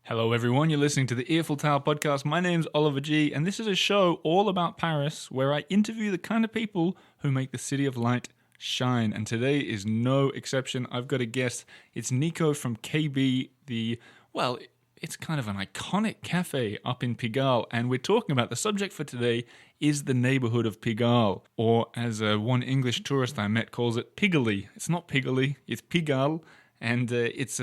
Hello everyone, you're listening to the Eiffel Tower podcast. My name's Oliver G, and this is a show all about Paris where I interview the kind of people who make the City of Light shine. And today is no exception. I've got a guest. It's Nico from KB, it's kind of an iconic cafe up in Pigalle, and we're talking about the subject for today is the neighborhood of Pigalle, or as one English tourist I met calls it, Pigalle. It's not Pigalle, it's Pigalle, and it's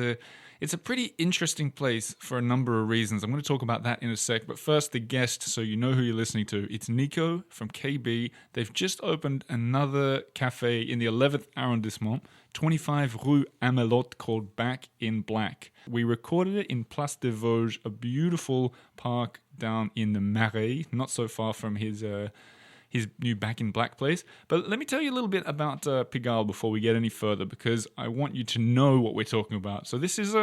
a pretty interesting place for a number of reasons. I'm going to talk about that in a sec, but first the guest, so you know who you're listening to. It's Nico from KB. They've just opened another cafe in the 11th arrondissement, 25 Rue Amelot, called Back in Black. We recorded it in Place de Vosges, a beautiful park down in the Marais, not so far from his new Back in Black place. But let me tell you a little bit about Pigalle before we get any further, because I want you to know what we're talking about. So this is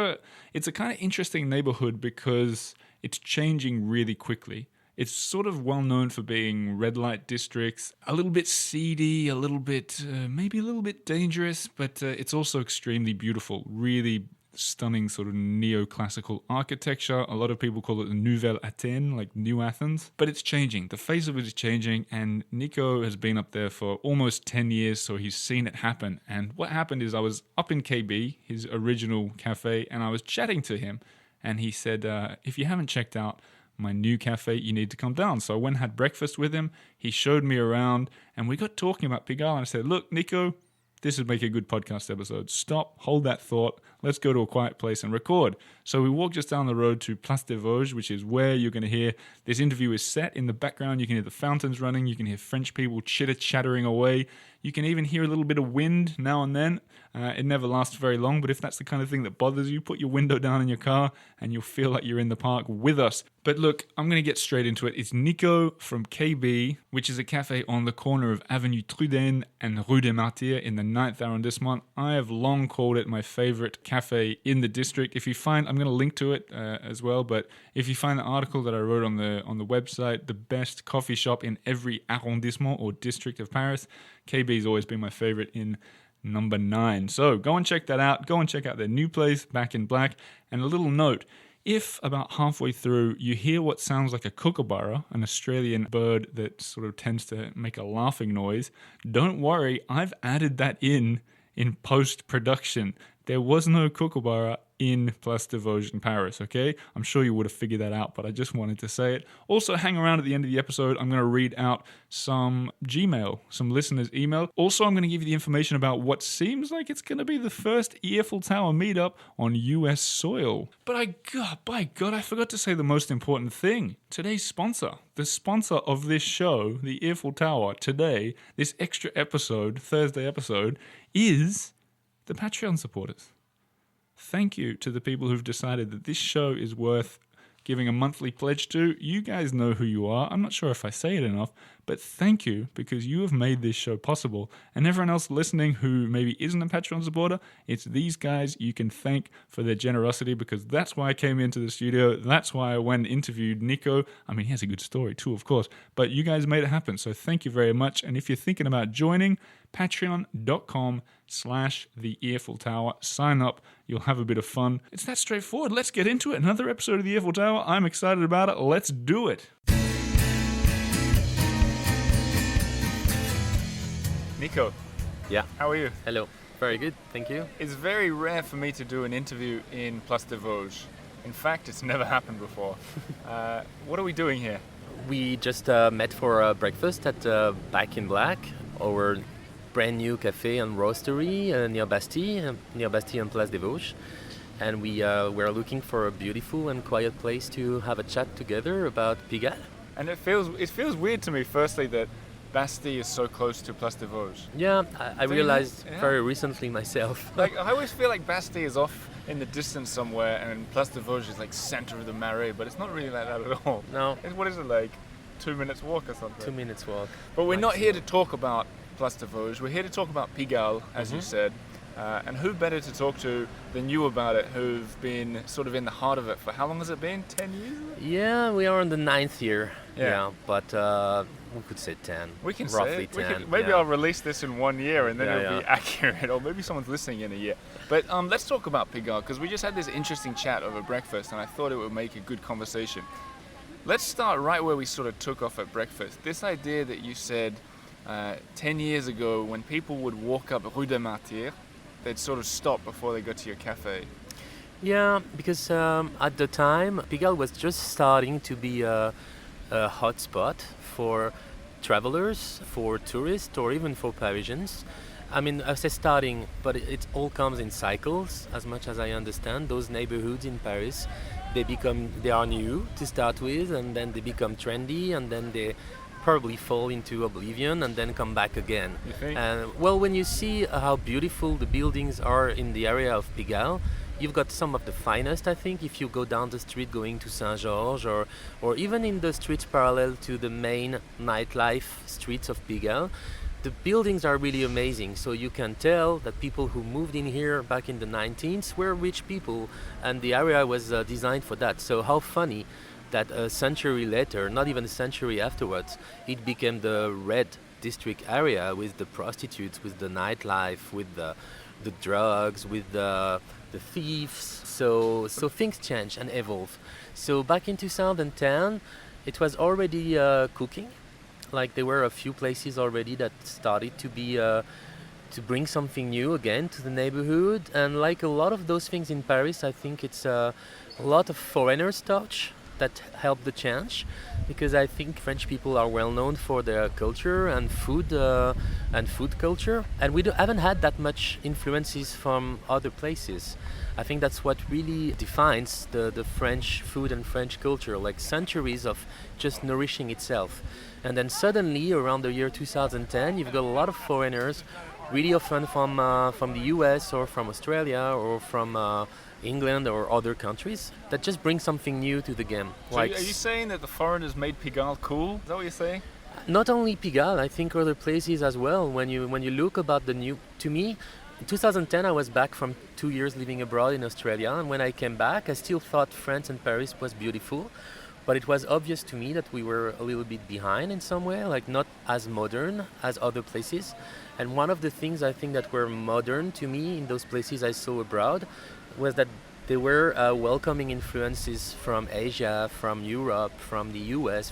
it's a kind of interesting neighborhood because it's changing really quickly. It's sort of well known for being red light districts, a little bit seedy, maybe a little bit dangerous, but it's also extremely beautiful, really stunning sort of neoclassical architecture. A lot of people call it the Nouvelle Athènes, like New Athens. But it's changing. The face of it is changing, and Nico has been up there for almost 10 years, so he's seen it happen. And what happened is I was up in KB, his original cafe, and I was chatting to him, and he said, if you haven't checked out my new cafe, you need to come down. So I went and had breakfast with him. He showed me around, and we got talking about Pigalle, and I said, look, Nico, this would make a good podcast episode. Stop, hold that thought. Let's go to a quiet place and record. So we walked just down the road to Place de Vosges, which is where you're going to hear this interview is set. In the background, you can hear the fountains running. You can hear French people chitter-chattering away. You can even hear a little bit of wind now and then. It never lasts very long, but if that's the kind of thing that bothers you, put your window down in your car and you'll feel like you're in the park with us. But look, I'm going to get straight into it. It's Nico from KB, which is a cafe on the corner of Avenue Trudaine and Rue des Martyrs in the 9th arrondissement. I have long called it my favorite cafe in the district. If you find, I'm going to link to it as well, but if you find the article that I wrote on the website, the best coffee shop in every arrondissement or district of Paris, KB has always been my favorite in number 9. So go and check that out. Go and check out their new place, Back in Black. And a little note, if about halfway through you hear what sounds like a kookaburra, an Australian bird that sort of tends to make a laughing noise, don't worry, I've added that in post-production. There was no kookaburra in Place de Vosges in Paris, okay? I'm sure you would have figured that out, but I just wanted to say it. Also, hang around at the end of the episode. I'm going to read out some listeners' email. Also, I'm going to give you the information about what seems like it's going to be the first Eiffel Tower meetup on US soil. But by God, I forgot to say the most important thing. Today's sponsor, the sponsor of this show, the Eiffel Tower, today, this extra episode, Thursday episode, is the Patreon supporters. Thank you to the people who've decided that this show is worth giving a monthly pledge to. You guys know who you are. I'm not sure if I say it enough, but thank you, because you have made this show possible. And everyone else listening who maybe isn't a Patreon supporter, it's these guys you can thank for their generosity, because that's why I came into the studio. That's why I went and interviewed Nico. I mean, he has a good story too, of course, but you guys made it happen. So thank you very much. And if you're thinking about joining, patreon.com/the Eiffel Tower. Sign up. You'll have a bit of fun. It's that straightforward. Let's get into it. Another episode of the Eiffel Tower. I'm excited about it. Let's do it. Nico. Yeah. How are you? Hello. Very good. Thank you. It's very rare for me to do an interview in Place de Vosges. In fact, it's never happened before. What are we doing here? We just met for breakfast at Back in Black, our brand new cafe and roastery near Bastille and Place de Vosges. And we're looking for a beautiful and quiet place to have a chat together about Pigalle. And it feels weird to me, firstly, that Bastille is so close to Place de Vosges. Yeah, I realized very recently myself. Like, I always feel like Bastille is off in the distance somewhere, and Place de Vosges is like center of the Marais, but it's not really like that at all. No. What is it, like 2 minutes walk or something? 2 minutes walk. But we're not here to talk about Place de Vosges. We're here to talk about Pigalle, as you said. And who better to talk to than you about it, who've been sort of in the heart of it for how long has it been? 10 years? Yeah, we are on the 9th year. Yeah. But we could say 10. We can roughly say it. 10. Maybe I'll release this in 1 year and then Yeah, it'll be accurate, or maybe someone's listening in a year. But let's talk about Pigalle, because we just had this interesting chat over breakfast and I thought it would make a good conversation. Let's start right where we sort of took off at breakfast. This idea that you said 10 years ago, when people would walk up Rue des Martyrs, they'd sort of stop before they got to your cafe. Yeah, because at the time, Pigalle was just starting to be a hot spot for travelers, for tourists, or even for Parisians. I mean, I say starting, but it all comes in cycles, as much as I understand. Those neighborhoods in Paris, they are new to start with, and then they become trendy, and then they probably fall into oblivion and then come back again. You think? Well, when you see how beautiful the buildings are in the area of Pigalle, you've got some of the finest, I think, if you go down the street going to Saint-Georges, or even in the streets parallel to the main nightlife streets of Pigalle. The buildings are really amazing, so you can tell that people who moved in here back in the 19th were rich people, and the area was designed for that. So how funny that a century later, not even a century afterwards, it became the red district area with the prostitutes, with the nightlife, with the drugs, with the thieves. So things change and evolve. So back in 2010, it was already cooking. Like there were a few places already that started to be to bring something new again to the neighborhood. And like a lot of those things in Paris, I think it's a lot of foreigners' touch that helped the change, because I think French people are well known for their culture and food culture, and we haven't had that much influences from other places. I think that's what really defines the French food and French culture, like centuries of just nourishing itself. And then suddenly, around the year 2010, you've got a lot of foreigners, really often from the US or from Australia or from England or other countries, that just bring something new to the game. So are you saying that the foreigners made Pigalle cool? Is that what you're saying? Not only Pigalle, I think other places as well. When you look about the new, to me, in 2010 I was back from 2 years living abroad in Australia, and when I came back I still thought France and Paris was beautiful, but it was obvious to me that we were a little bit behind in some way, like not as modern as other places. And one of the things I think that were modern to me in those places I saw abroad was that there were welcoming influences from Asia, from Europe, from the US,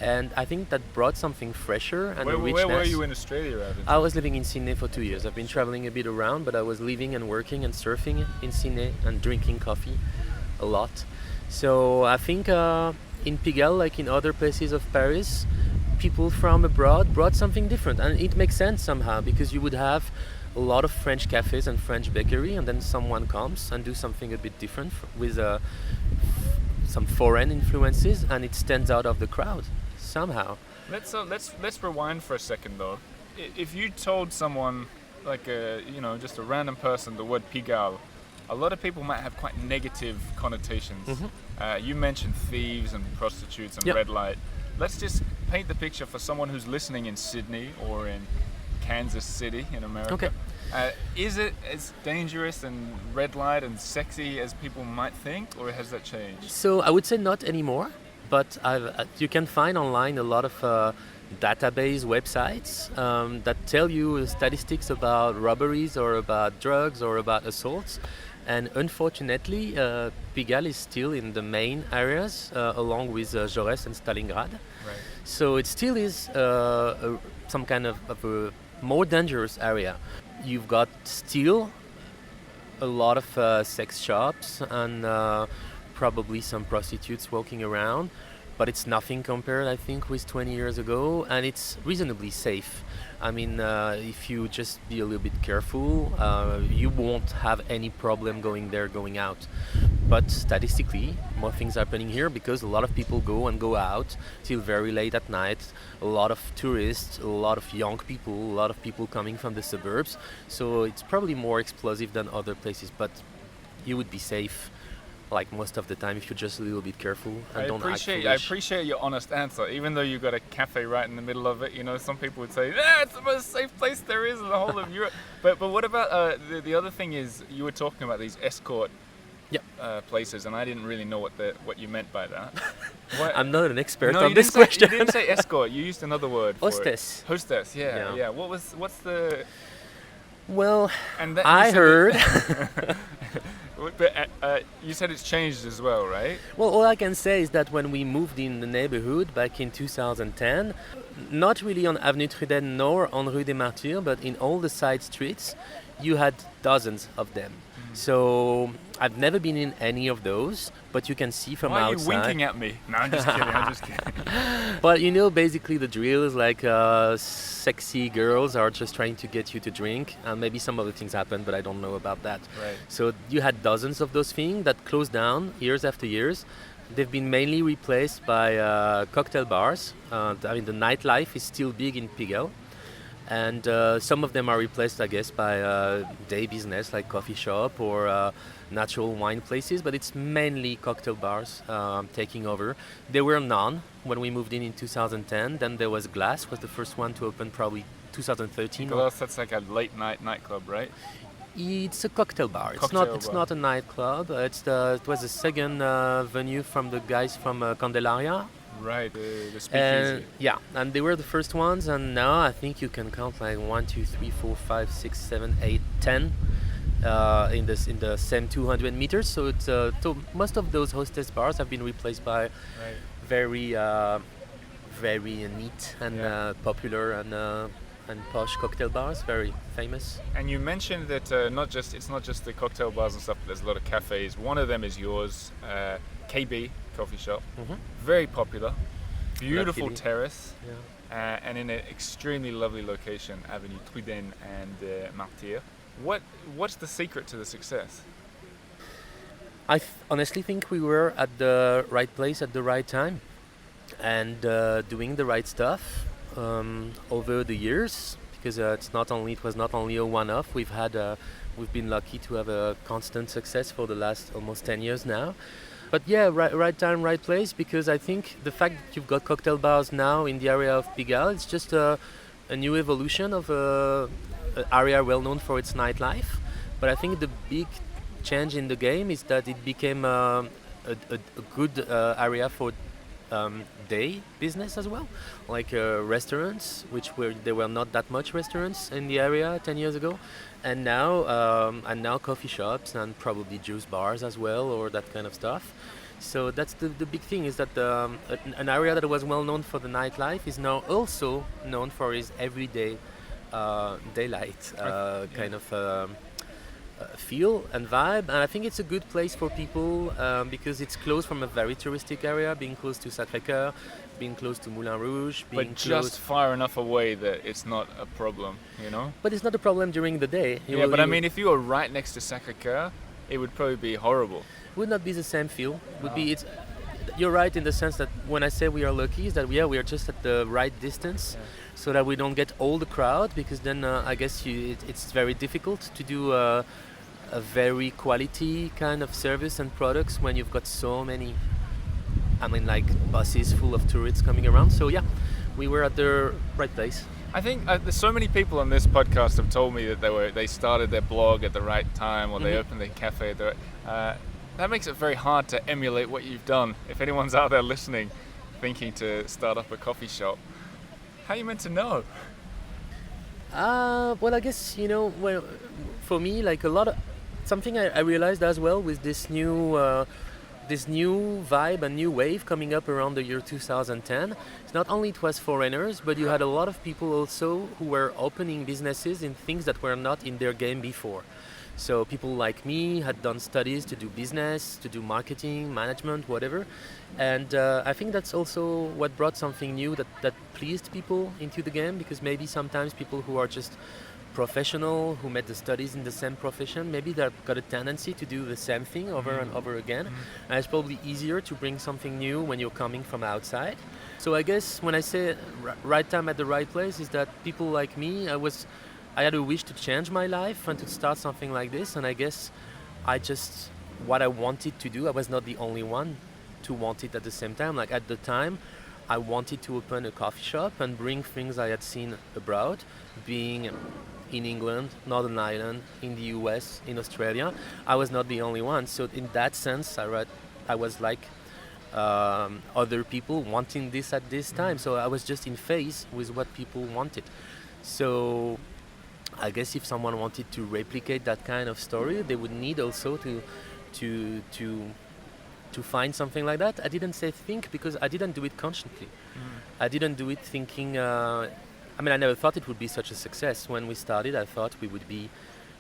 and I think that brought something fresher and a richness. Where were you in Australia, Evan? I was living in Sydney for 2 years. I've been traveling a bit around, but I was living and working and surfing in Sydney and drinking coffee a lot. So I think in Pigalle, like in other places of Paris, people from abroad brought something different, and it makes sense somehow, because you would have a lot of French cafes and French bakery, and then someone comes and do something a bit different with some foreign influences, and it stands out of the crowd somehow. Let's rewind for a second though. If you told someone, like just a random person, the word Pigalle, a lot of people might have quite negative connotations. Mm-hmm. You mentioned thieves and prostitutes and red light. Let's just paint the picture for someone who's listening in Sydney or in Kansas City in America. Okay. Is it as dangerous and red light and sexy as people might think, or has that changed? So I would say not anymore, but you can find online a lot of database websites that tell you statistics about robberies or about drugs or about assaults. And unfortunately, Pigalle is still in the main areas, along with Jaurès and Stalingrad. Right. So it still is some kind of a more dangerous area. You've got still a lot of sex shops and probably some prostitutes walking around, but it's nothing compared, I think, with 20 years ago, and it's reasonably safe. I mean, if you just be a little bit careful, you won't have any problem going out. But statistically, more things happening here because a lot of people go out till very late at night. A lot of tourists, a lot of young people, a lot of people coming from the suburbs. So it's probably more explosive than other places, but you would be safe. like most of the time if you're just a little bit careful and don't act I foolish. appreciate your honest answer, even though you got a cafe right in the middle of it. You know, some people would say, "Yeah, it's the most safe place there is in the whole of Europe." But what about the other thing is you were talking about these escort places, and I didn't really know what you meant by that. I'm not an expert No, on this you question. didn't say escort. You used another word. For Hostess. It. Hostess. Yeah, Yeah. yeah. What's the? Well, And that, I heard. But you said it's changed as well, right? Well, all I can say is that when we moved in the neighborhood back in 2010, not really on Avenue Trudaine nor on Rue des Martyrs, but in all the side streets, you had dozens of them. So I've never been in any of those, but you can see from outside. Why are you winking at me? No, I'm just kidding. I'm just kidding. But basically the drill is like sexy girls are just trying to get you to drink, and maybe some other things happen, but I don't know about that. Right. So you had dozens of those things that closed down years after years. They've been mainly replaced by cocktail bars. The nightlife is still big in Pigalle. And some of them are replaced, I guess, by day business like coffee shop or natural wine places, but it's mainly cocktail bars taking over. There were none when we moved in 2010. Then there was Glass, was the first one to open probably 2013. Glass, that's like a late night nightclub, right? It's a cocktail bar. It's not a nightclub. It was the second venue from the guys from Candelaria. Right, the speakeasy. Yeah, and they were the first ones, and now I think you can count like 1, 2, 3, 4, 5, 6, 7, 8, 10 in the same 200 meters. So it's most of those hostess bars have been replaced by very neat and popular and posh cocktail bars, very famous. And you mentioned that it's not just the cocktail bars and stuff, but there's a lot of cafes. One of them is yours, KB Coffee Shop. Mm-hmm. Very popular, beautiful Luckily. terrace, and in an extremely lovely location, Avenue Trudaine and Martyrs. What's the secret to the success? I honestly think we were at the right place at the right time, and doing the right stuff over the years. Because it was not only a one-off. We've been lucky to have a constant success for the last almost 10 years now. But yeah, right time, right place. Because I think the fact that you've got cocktail bars now in the area of Pigalle, it's just a new evolution of an area well known for its nightlife. But I think the big change in the game is that it became a good area for day business as well, like restaurants, there were not that much restaurants in the area 10 years ago, and now coffee shops and probably juice bars as well, or that kind of stuff. So that's the big thing, is that an area that was well known for the nightlife is now also known for its everyday daylight kind of feel and vibe, and I think it's a good place for people because it's close from a very touristic area, being close to Sacré-Cœur, being close to Moulin Rouge, but just far enough away that it's not a problem, you know? But it's not a problem during the day. I mean, if you were right next to Sacré-Cœur, it would probably be horrible. Would not be the same feel. You're right in the sense that when I say we are lucky, is that we are just at the right distance, so that we don't get all the crowd, because then I guess it's very difficult to do a very quality kind of service and products when you've got so many, like buses full of tourists coming around. So yeah, we were at the right place. I think there's so many people on this podcast have told me that they started their blog at the right time, or they opened their cafe at the right. That makes it very hard to emulate what you've done. If anyone's out there listening, thinking to start up a coffee shop, how are you meant to know? Well, I guess, for me, like something I realized as well with this new vibe and new wave coming up around the year 2010. It's not only it was foreigners, but you had a lot of people also who were opening businesses in things that were not in their game before. So people like me had done studies to do business, to do marketing, management, whatever. And I think that's also what brought something new that pleased people into the game, because maybe sometimes people who are just professional, who made the studies in the same profession, maybe they've got a tendency to do the same thing over and over again. And it's probably easier to bring something new when you're coming from outside. So I guess when I say right time at the right place, is that people like me, I had a wish to change my life and to start something like this, and I guess I just what I wanted to do. I was not the only one to want it at the same time. Like at the time, I wanted to open a coffee shop and bring things I had seen abroad, being in England, Northern Ireland, in the US, in Australia. I was not the only one. So in that sense, I was like other people wanting this at this time. So I was just in phase with what people wanted. So I guess if someone wanted to replicate that kind of story, they would need also to find something like that. I didn't say think because I didn't do it consciously. I didn't do it thinking. I never thought it would be such a success. When we started, I thought we would be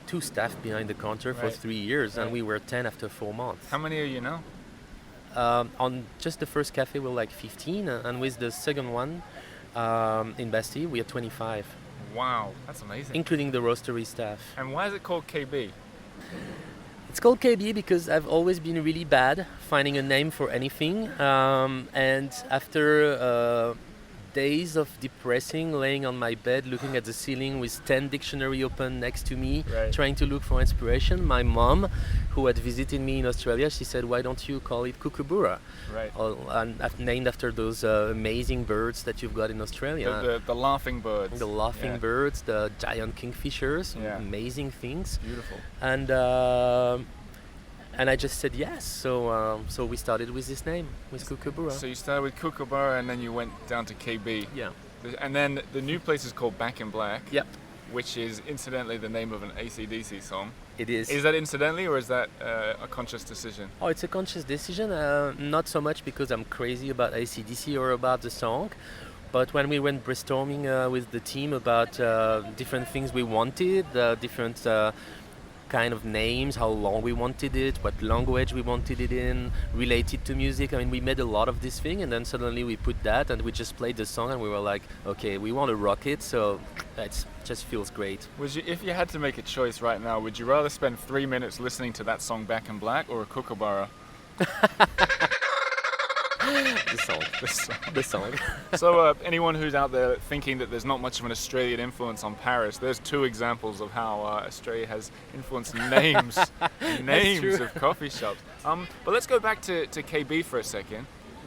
2 staff behind the counter for 3 years, and we were 10 after 4 months. How many are you now? On just the first cafe, we're like 15, and with the second one in Bastille, we are 25. Wow, that's amazing. Including the roastery staff. And why is it called KB? It's called KB because I've always been really bad finding a name for anything. And after days of depressing, laying on my bed, looking at the ceiling with 10 dictionary open next to me, trying to look for inspiration, my mom, who had visited me in Australia, she said, why don't you call it Kookaburra? Right. And named after those amazing birds that you've got in Australia. The laughing birds. The laughing birds, the giant kingfishers, amazing things. Beautiful. And I just said yes, so we started with this name, with Kookaburra. So you started with Kookaburra and then you went down to KB. Yeah. And then the new place is called Back in Black. Yep. Which is incidentally the name of an AC/DC song. It is. Is that incidentally or is that a conscious decision? Oh, it's a conscious decision. Not so much because I'm crazy about AC/DC or about the song, but when we went brainstorming with the team about different things we wanted, different kind of names, how long we wanted it, what language we wanted it in, related to music. I mean, we made a lot of this thing, and then suddenly we put that, and we just played the song, and we were like, okay, we want to rock it, so it just feels great. If you had to make a choice right now, would you rather spend 3 minutes listening to that song Back in Black or a Kookaburra? The song. So anyone who's out there thinking that there's not much of an Australian influence on Paris, there's 2 examples of how Australia has influenced names of coffee shops. But let's go back to KB for a second.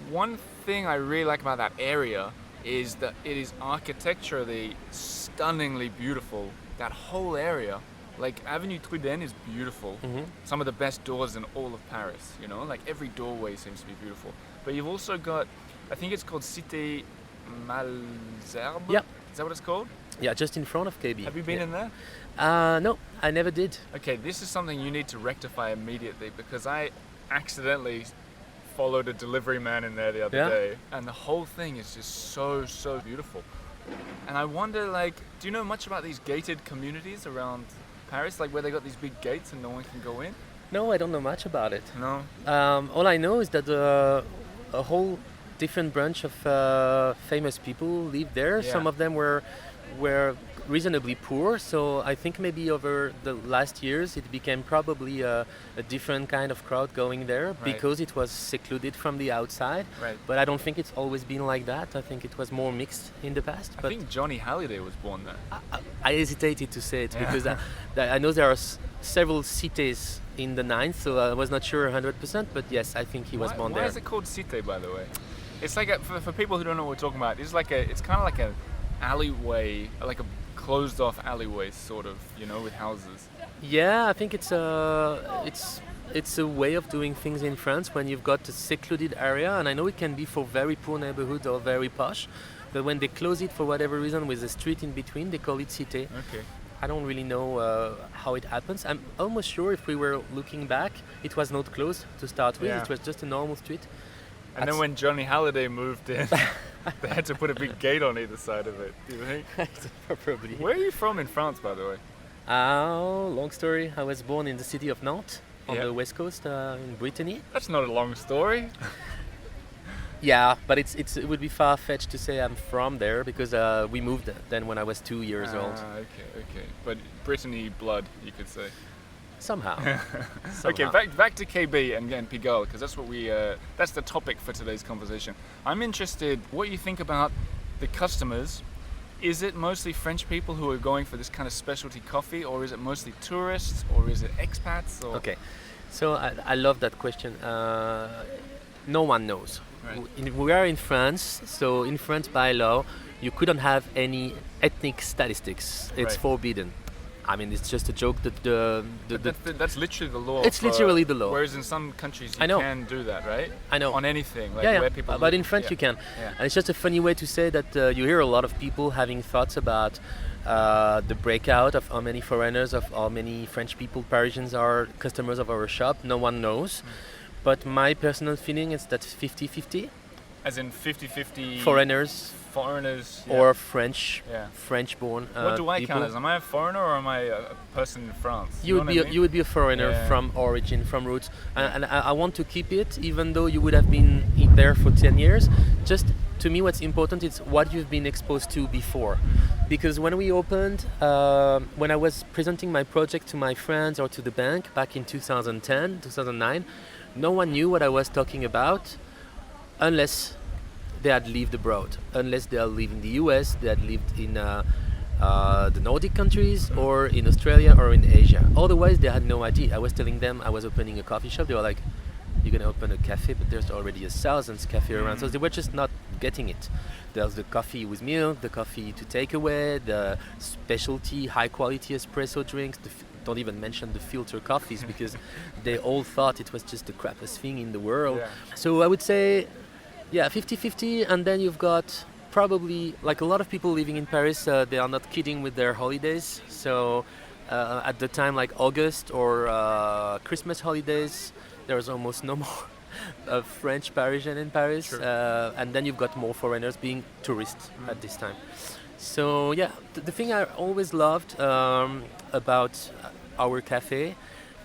One thing I really like about that area is that it is architecturally stunningly beautiful. That whole area. Like Avenue Trudaine is beautiful. Mm-hmm. Some of the best doors in all of Paris, you know? Like every doorway seems to be beautiful. But you've also got, I think it's called Cité Malesherbes? Yeah. Is that what it's called? Yeah, just in front of KB. Have you been in there? No, I never did. Okay, this is something you need to rectify immediately because I accidentally followed a delivery man in there the other day, and the whole thing is just so beautiful. And I wonder, like, do you know much about these gated communities around Paris, like where they got these big gates and no one can go in? No, I don't know much about it. No. All I know is that a whole different bunch of famous people live there. Yeah. Some of them were reasonably poor, so I think maybe over the last years it became probably a different kind of crowd going there because it was secluded from the outside. Right. But I don't think it's always been like that. I think it was more mixed in the past. I think Johnny Hallyday was born there. I hesitated to say it because I know there are several cités in the 9th, so I was not sure 100%, but yes, I think he was born there. Why is it called Cité, by the way? It's like for people who don't know what we're talking about, it's kind of like an alleyway, like a closed off alleyway sort of, you know, with houses. Yeah, I think it's a way of doing things in France when you've got a secluded area, and I know it can be for very poor neighborhoods or very posh, but when they close it for whatever reason with a street in between, they call it Cité. Okay. I don't really know how it happens. I'm almost sure if we were looking back, it was not closed to start with. Yeah. It was just a normal street. And then when Johnny Hallyday moved in, they had to put a big gate on either side of it, do you think? Probably. Where are you from in France, by the way? Long story. I was born in the city of Nantes, on the west coast, in Brittany. That's not a long story. Yeah, but it would be far-fetched to say I'm from there because we moved then when I was 2 years old. Okay. But Brittany blood, you could say. Somehow. Okay, back to KB and Pigalle, because that's the topic for today's conversation. I'm interested what you think about the customers. Is it mostly French people who are going for this kind of specialty coffee, or is it mostly tourists, or is it expats? Or? Okay. So I love that question. No one knows. Right. We are in France, so in France by law, you couldn't have any ethnic statistics. It's Right. forbidden. I mean, it's just a joke that That's literally the law. It's literally the law. Whereas in some countries I you know. can do that, right? I know. On anything, like yeah, where yeah. people. But in France yeah. you can. Yeah. And it's just a funny way to say that you hear a lot of people having thoughts about the breakout of how many foreigners, of how many French people, Parisians are customers of our shop. No one knows. But my personal feeling is that 50-50 As in 50-50 foreigners yeah. or French, Yeah. French-born What do I people. count as? Am I a foreigner or am I a person in France? You would know be what I mean? you would be a foreigner Yeah. from origin, from roots, and I want to keep it, even though you would have been there for 10 years. Just to me, what's important is what you've been exposed to before, because when we opened, when I was presenting my project to my friends or to the bank back in 2010, 2009, no one knew what I was talking about, unless they had lived abroad, unless they had lived in the US, they had lived in the Nordic countries or in Australia or in Asia. Otherwise, they had no idea. I was telling them I was opening a coffee shop. They were like, "You're gonna open a cafe, but there's already a thousands cafe around." So they were just not getting it. There's the coffee with milk, the coffee to take away, the specialty, high quality espresso drinks. Don't even mention the filter coffees because they all thought it was just the crappiest thing in the world. Yeah. So I would say, yeah, 50-50, and then you've got probably, like a lot of people living in Paris, they are not kidding with their holidays. So at the time, like August or Christmas holidays, there's almost no more French Parisian in Paris. Sure. And then you've got more foreigners being tourists at this time. So yeah, the thing I always loved about our cafe,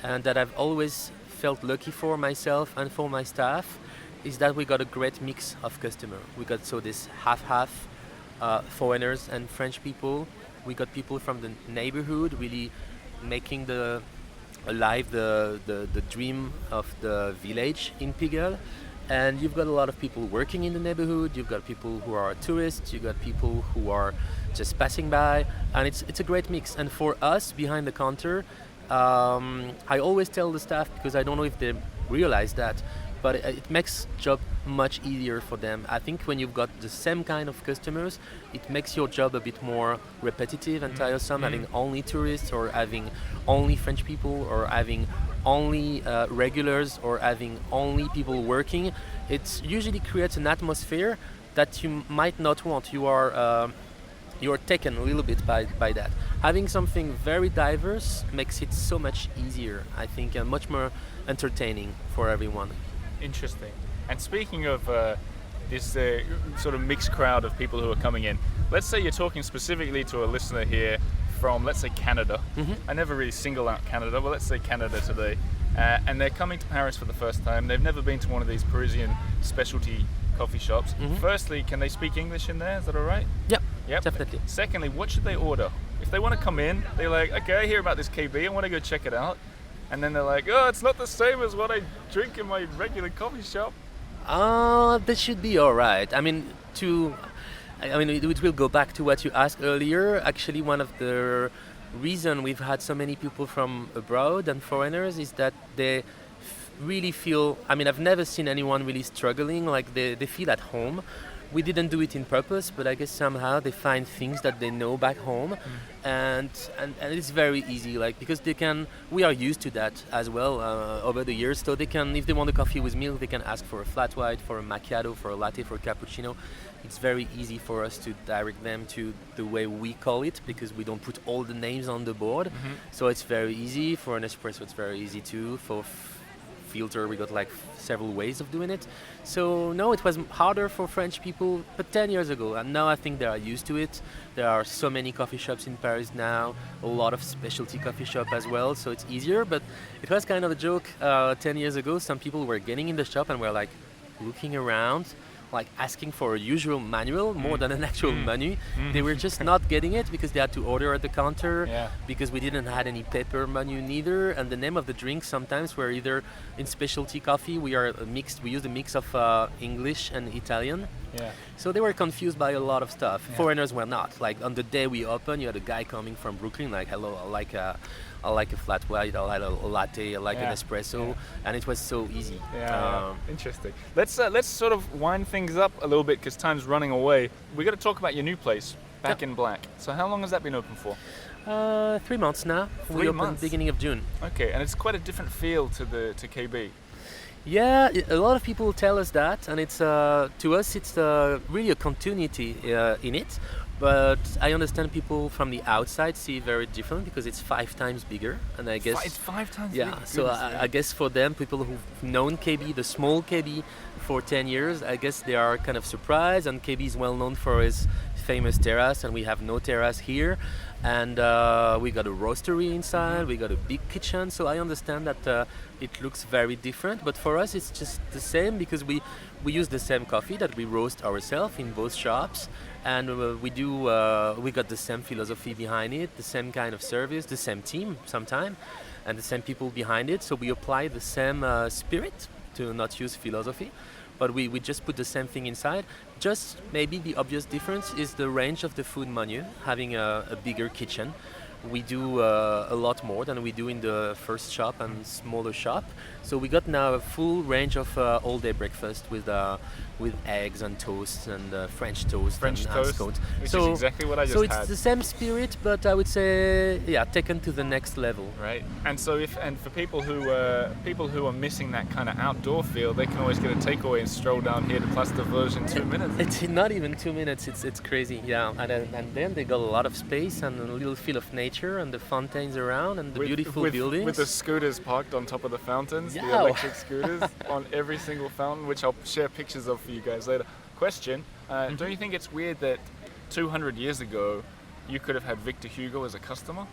and that I've always felt lucky for myself and for my staff, is that we got a great mix of customer. We got this half-half foreigners and French people. We got people from the neighborhood really making alive the dream of the village in Pigalle. And you've got a lot of people working in the neighborhood. You've got people who are tourists. You've got people who are just passing by, and it's a great mix. And for us behind the counter, I always tell the staff, because I don't know if they realize that, but it makes job much easier for them. I think when you've got the same kind of customers, it makes your job a bit more repetitive and tiresome, having only tourists or having only French people or having only regulars or having only people working. It usually creates an atmosphere that you might not want. You're taken a little bit by that. Having something very diverse makes it so much easier, I think, and much more entertaining for everyone. Interesting. And speaking of this sort of mixed crowd of people who are coming in, let's say you're talking specifically to a listener here from, let's say, Canada. I never really single out Canada, but let's say Canada today. And they're coming to Paris for the first time. They've never been to one of these Parisian specialty coffee shops. Firstly, can they speak English in there? Is that all right? Yep, definitely. Secondly, what should they order? If they want to come in, they're like, okay, I hear about this KB, I want to go check it out. And then they're like, oh, it's not the same as what I drink in my regular coffee shop. That should be all right. I mean, it will go back to what you asked earlier. Actually, one of the reason we've had so many people from abroad and foreigners is that they really feel, I've never seen anyone really struggling, like they feel at home. We didn't do it in purpose, but I guess somehow they find things that they know back home, and it's very easy, like, because we are used to that as well over the years. So they can, if they want a coffee with milk, they can ask for a flat white, for a macchiato, for a latte, for a cappuccino. It's very easy for us to direct them to the way we call it, because we don't put all the names on the board. So it's very easy. For an espresso, it's very easy too. For filter, we got like several ways of doing it. So no, it was harder for French people, but 10 years ago, and now I think they are used to it. There are so many coffee shops in Paris now, a lot of specialty coffee shop as well, so it's easier. But it was kind of a joke 10 years ago. Some people were getting in the shop and were like looking around, like asking for a usual manual more than an actual menu. They were just not getting it because they had to order at the counter, because we didn't have any paper menu neither. And the name of the drinks sometimes were either, in specialty coffee, we use a mix of English and Italian. Yeah. So they were confused by a lot of stuff. Yeah. Foreigners were not. Like on the day we opened, you had a guy coming from Brooklyn, like, hello, I like a flat white, I like a latte, I like an espresso, and it was so easy. Interesting. Let's sort of wind things up a little bit because time's running away. We got to talk about your new place, Back in Black. So how long has that been open for? 3 months now. 3 we opened months. beginning of June. Okay, and it's quite a different feel to KB. Yeah, a lot of people tell us that, and it's to us it's really a continuity in it. But I understand people from the outside see it very different because it's 5 times bigger, and I guess It's 5 times yeah. bigger. So I guess for them, people who've known KB, the small KB, for 10 years, I guess they are kind of surprised. And KB is well known for his famous terrace, and we have no terrace here. And we got a roastery inside, we got a big kitchen, so I understand that it looks very different, but for us it's just the same because we use the same coffee that we roast ourselves in both shops, and we got the same philosophy behind it, the same kind of service, the same team sometime, and the same people behind it, so we apply the same spirit to not use philosophy. But we just put the same thing inside. Just maybe the obvious difference is the range of the food menu, having a bigger kitchen. We do a lot more than we do in the first shop and smaller shop. So we got now a full range of all-day breakfast with eggs and toast and French toast and scones. Which is exactly what I just had. So it's the same spirit, but I would say, taken to the next level. Right. And so for people who are missing that kind of outdoor feel, they can always get a takeaway and stroll down here to Place de Vosges in 2 minutes. It's not even 2 minutes. It's crazy. Yeah. And then they got a lot of space and a little feel of nature and the fountains around and the beautiful buildings. With the scooters parked on top of the fountains, the electric scooters on every single fountain, which I'll share pictures of for you guys later. Question, don't you think it's weird that 200 years ago you could have had Victor Hugo as a customer?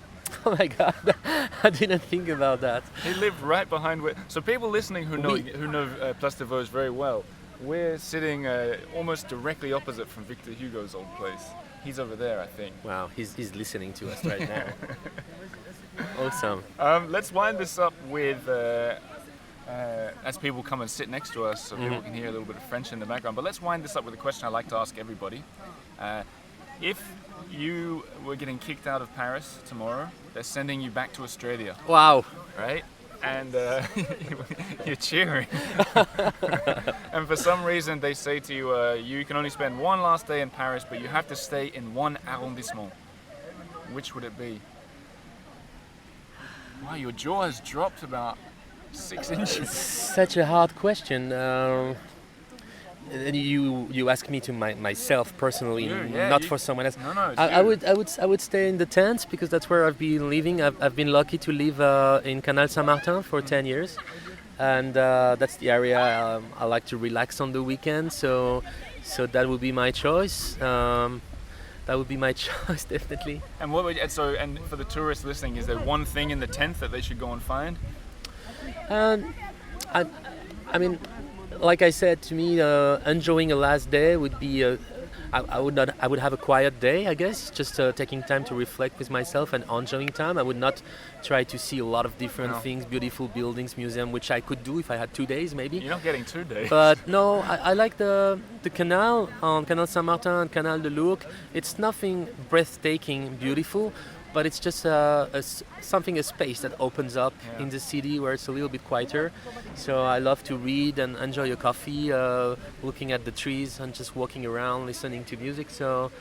Oh my God, I didn't think about that. He lived right behind where... So people listening who know Place de Vosges very well, we're sitting almost directly opposite from Victor Hugo's old place. He's over there, I think. Wow, he's listening to us right now. Awesome. Let's wind this up with, as people come and sit next to us, so people can hear a little bit of French in the background, but let's wind this up with a question I like to ask everybody. If you were getting kicked out of Paris tomorrow, they're sending you back to Australia. Wow. Right? And you're cheering. And for some reason they say to you, you can only spend one last day in Paris, but you have to stay in one arrondissement. Which would it be? Wow, your jaw has dropped about 6 inches. Such a hard question. You ask me to myself personally, not for someone else. No, I would stay in the tent because that's where I've been living. I've been lucky to live in Canal Saint-Martin for 10 years, and that's the area I like to relax on the weekend. So that would be my choice. That would be my choice, definitely. And and for the tourists listening, is there one thing in the tent that they should go and find? I mean, like I said, to me, enjoying a last day would be. I would have a quiet day, I guess, just taking time to reflect with myself and enjoying time. I would not try to see a lot of different things, beautiful buildings, museum, which I could do if I had 2 days, maybe. You're not getting 2 days. But no, I like the canal on Canal Saint-Martin and Canal de l'Ourcq. It's nothing breathtaking, beautiful, but it's just a space that opens up in the city where it's a little bit quieter. So I love to read and enjoy a coffee, looking at the trees and just walking around, listening to music. So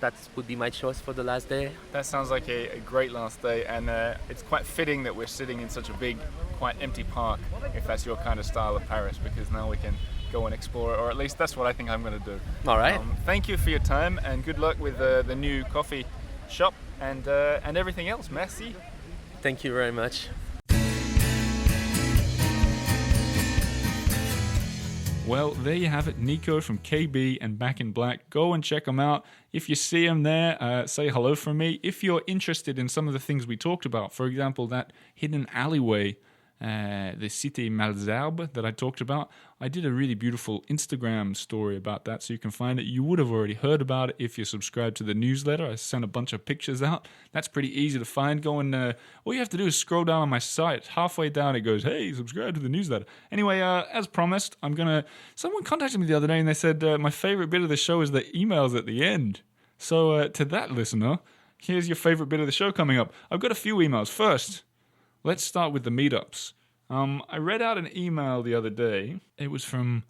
that would be my choice for the last day. That sounds like a great last day, and it's quite fitting that we're sitting in such a big, quite empty park, if that's your kind of style of Paris, because now we can go and explore, or at least that's what I think I'm going to do. All right. Thank you for your time, and good luck with the new coffee shop and everything else. Merci. Thank you very much. Well, there you have it. Nico from KB and Back in Black. Go and check them out. If you see them there, say hello from me. If you're interested in some of the things we talked about, for example, that hidden alleyway the Cité Malesherbes that I talked about. I did a really beautiful Instagram story about that, so you can find it. You would have already heard about it if you're subscribed to the newsletter. I sent a bunch of pictures out. That's pretty easy to find. All you have to do is scroll down on my site. Halfway down, it goes, hey, subscribe to the newsletter. Anyway, as promised, someone contacted me the other day and they said, my favorite bit of the show is the emails at the end. So to that listener, here's your favorite bit of the show coming up. I've got a few emails. First, let's start with the meetups. I read out an email the other day. It was from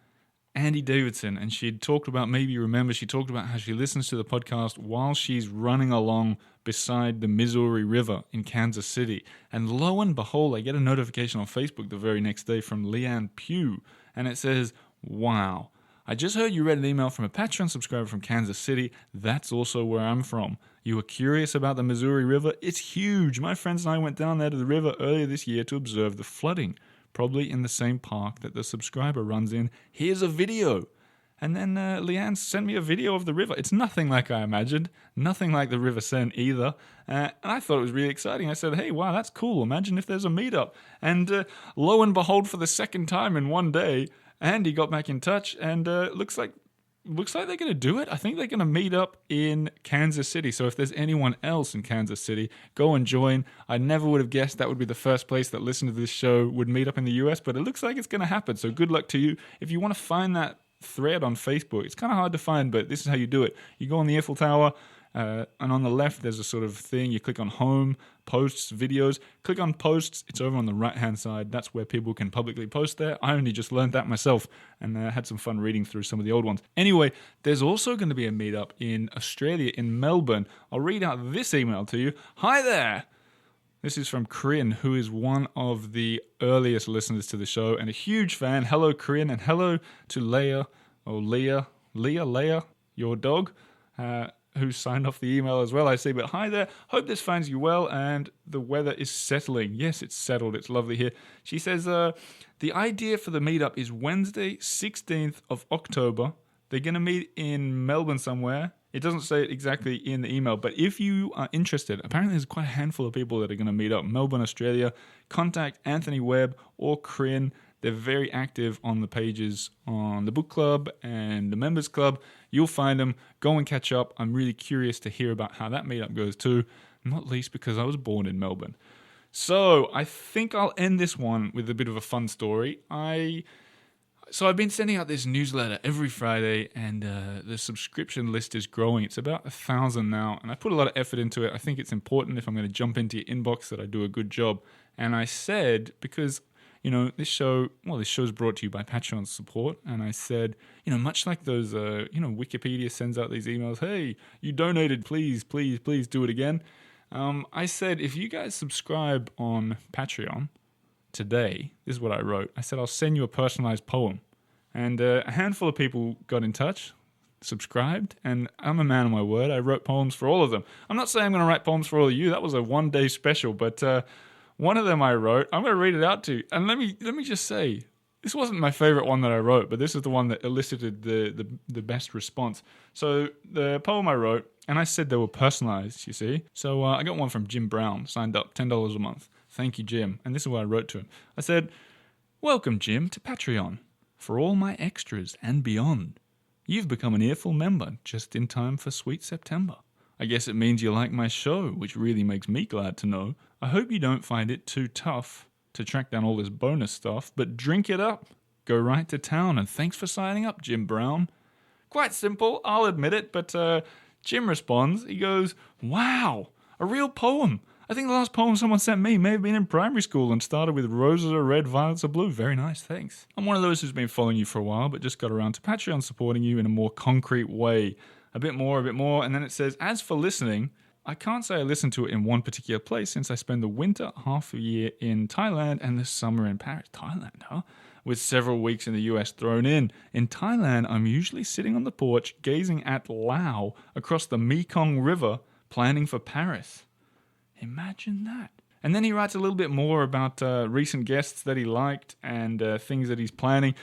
Andy Davidson, and she talked about how she listens to the podcast while she's running along beside the Missouri River in Kansas City. And lo and behold, I get a notification on Facebook the very next day from Leanne Pugh, and it says, wow, I just heard you read an email from a Patreon subscriber from Kansas City. That's also where I'm from. You were curious about the Missouri River? It's huge. My friends and I went down there to the river earlier this year to observe the flooding, probably in the same park that the subscriber runs in. Here's a video. And then Leanne sent me a video of the river. It's nothing like I imagined, nothing like the River Seine either. And I thought it was really exciting. I said, hey, wow, that's cool. Imagine if there's a meetup. And lo and behold, for the second time in one day, Andy got back in touch, and looks like they're going to do it. I think they're going to meet up in Kansas City. So if there's anyone else in Kansas City, go and join. I never would have guessed that would be the first place that listeners to this show would meet up in the US, but it looks like it's going to happen. So good luck to you. If you want to find that thread on Facebook, it's kind of hard to find, but this is how you do it. You go on the Eiffel Tower, and on the left, there's a sort of thing. You click on Home, Posts, Videos. Click on Posts. It's over on the right-hand side. That's where people can publicly post there. I only just learned that myself and had some fun reading through some of the old ones. Anyway, there's also going to be a meetup in Australia, in Melbourne. I'll read out this email to you. Hi there. This is from Corinne, who is one of the earliest listeners to the show and a huge fan. Hello, Corinne, and hello to Leia, your dog, who signed off the email as well, I see. But hi there. Hope this finds you well and the weather is settling. Yes, it's settled. It's lovely here. She says, the idea for the meetup is Wednesday, 16th of October. They're going to meet in Melbourne somewhere. It doesn't say it exactly in the email, but if you are interested, apparently there's quite a handful of people that are going to meet up. Melbourne, Australia. Contact Anthony Webb or Corinne. They're very active on the pages on the book club and the members club. You'll find them. Go and catch up. I'm really curious to hear about how that meetup goes too, not least because I was born in Melbourne. So I think I'll end this one with a bit of a fun story. So I've been sending out this newsletter every Friday, and the subscription list is growing. It's about 1,000 now, and I put a lot of effort into it. I think it's important if I'm going to jump into your inbox that I do a good job. And I said, because this show's brought to you by Patreon support. And I said, much like those, Wikipedia sends out these emails, hey, you donated, please, please, please do it again. I said, if you guys subscribe on Patreon today, this is what I wrote. I said, I'll send you a personalized poem. And a handful of people got in touch, subscribed, and I'm a man of my word. I wrote poems for all of them. I'm not saying I'm going to write poems for all of you. That was a one-day special, but one of them I wrote. I'm going to read it out to you. And let me just say, this wasn't my favorite one that I wrote, but this is the one that elicited the best response. So the poem I wrote, and I said they were personalized, you see. So I got one from Jim Brown, signed up, $10 a month. Thank you, Jim. And this is what I wrote to him. I said, welcome, Jim, to Patreon. For all my extras and beyond. You've become an Earful member just in time for sweet September. I guess it means you like my show, which really makes me glad to know. I hope you don't find it too tough to track down all this bonus stuff, but drink it up. Go right to town, and thanks for signing up, Jim Brown. Quite simple, I'll admit it, but Jim responds. He goes, wow, a real poem. I think the last poem someone sent me may have been in primary school and started with roses are red, violets are blue. Very nice, thanks. I'm one of those who's been following you for a while, but just got around to Patreon supporting you in a more concrete way. A bit more, and then it says, as for listening, I can't say I listen to it in one particular place since I spend the winter half a year in Thailand and the summer in Paris. Thailand, huh? With several weeks in the US thrown in. In Thailand, I'm usually sitting on the porch gazing at Laos across the Mekong River, planning for Paris. Imagine that. And then he writes a little bit more about recent guests that he liked and things that he's planning.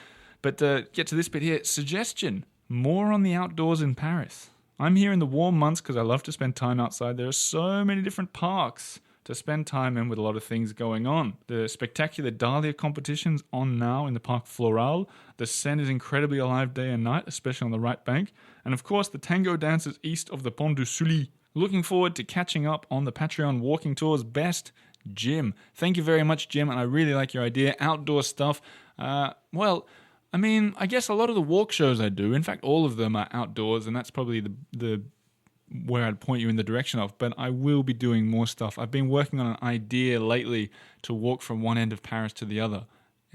But get to this bit here. Suggestion. More on the outdoors in Paris. I'm here in the warm months because I love to spend time outside. There are so many different parks to spend time in with a lot of things going on. The spectacular Dahlia competition's on now in the Parc Floral. The Seine is incredibly alive day and night, especially on the right bank. And of course, the tango dances east of the Pont du Sully. Looking forward to catching up on the Patreon walking tours. Best, Jim. Thank you very much, Jim, and I really like your idea. Outdoor stuff. Well, I mean, I guess a lot of the walk shows I do, in fact, all of them are outdoors, and that's probably the where I'd point you in the direction of, but I will be doing more stuff. I've been working on an idea lately to walk from one end of Paris to the other.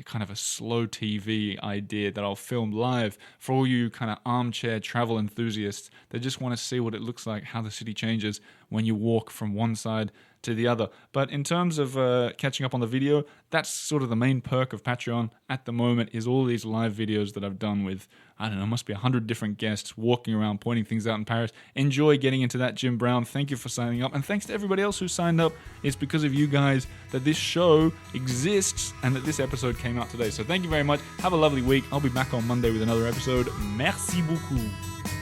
Kind of a slow TV idea that I'll film live for all you kind of armchair travel enthusiasts that just want to see what it looks like, how the city changes when you walk from one side to the other. But in terms of catching up on the video, that's sort of the main perk of Patreon at the moment, is all these live videos that I've done with, I don't know, must be 100 different guests walking around, pointing things out in Paris. Enjoy getting into that, Jim Brown. Thank you for signing up. And thanks to everybody else who signed up. It's because of you guys that this show exists and that this episode came out today. So thank you very much. Have a lovely week. I'll be back on Monday with another episode. Merci beaucoup.